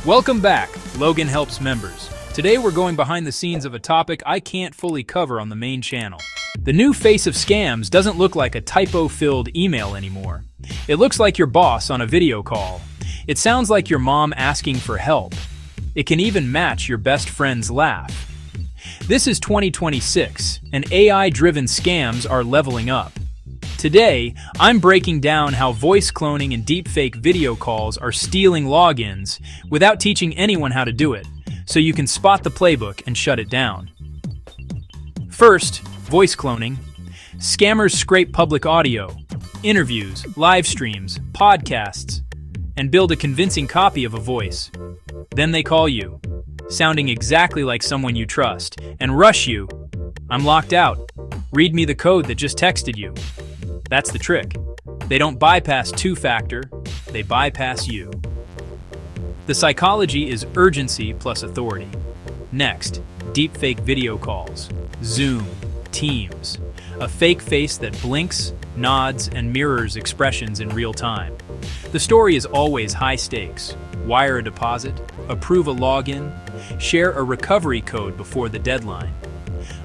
Welcome back, Logan Helps members. Today we're going behind the scenes of a topic I can't fully cover on the main channel. The new face of scams doesn't look like a typo-filled email anymore. It looks like your boss on a video call. It sounds like your mom asking for help. It can even match your best friend's laugh. This is 2026, and AI-driven scams are leveling up. Today, I'm breaking down how voice cloning and deepfake video calls are stealing logins without teaching anyone how to do it, so you can spot the playbook and shut it down. First, voice cloning. Scammers scrape public audio, interviews, live streams, podcasts, and build a convincing copy of a voice. Then they call you, sounding exactly like someone you trust, and rush you. "I'm locked out. Read me the code that just texted you." That's the trick. They don't bypass two-factor, they bypass you. The psychology is urgency plus authority. Next, deepfake video calls. Zoom, Teams. A fake face that blinks, nods, and mirrors expressions in real time. The story is always high stakes. Wire a deposit, approve a login, share a recovery code before the deadline.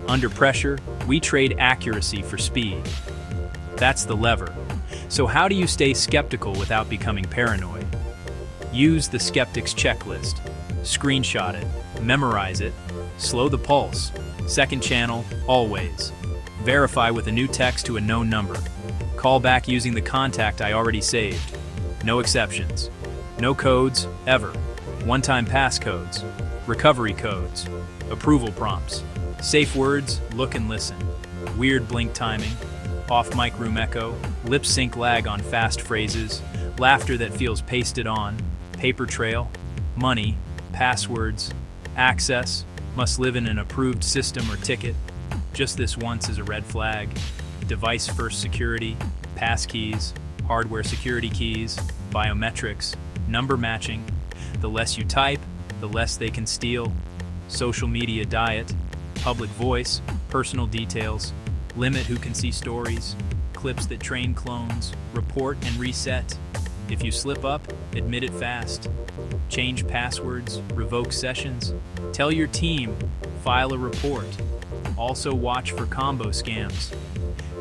Under pressure, we trade accuracy for speed. That's the lever. So how do you stay skeptical without becoming paranoid? Use the Skeptic's checklist. Screenshot it, memorize it, slow the pulse. Second channel, always. Verify with a new text to a known number. Call back using the contact I already saved. No exceptions. No codes, ever. One-time passcodes. Recovery codes. Approval prompts. Safe words, look and listen. Weird blink timing. Off-mic room echo, lip sync lag on fast phrases, laughter that feels pasted on, paper trail, money, passwords, access, must live in an approved system or ticket, just this once is a red flag, device-first security, passkeys, hardware security keys, biometrics, number matching, the less you type, the less they can steal, social media diet, public voice, personal details, limit who can see stories, clips that train clones, report and reset. If you slip up, admit it fast. Change passwords, revoke sessions. Tell your team, file a report. Also watch for combo scams.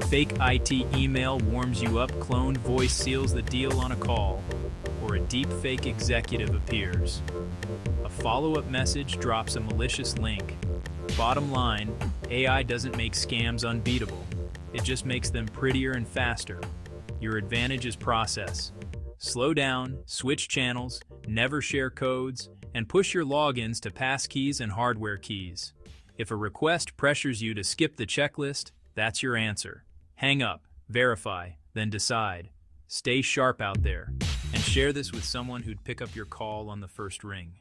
Fake IT email warms you up, cloned voice seals the deal on a call, or a deepfake executive appears. A follow-up message drops a malicious link. Bottom line, AI doesn't make scams unbeatable. It just makes them prettier and faster. Your advantage is process. Slow down, switch channels, never share codes, and push your logins to passkeys and hardware keys. If a request pressures you to skip the checklist, that's your answer. Hang up, verify, then decide. Stay sharp out there, and share this with someone who'd pick up your call on the first ring.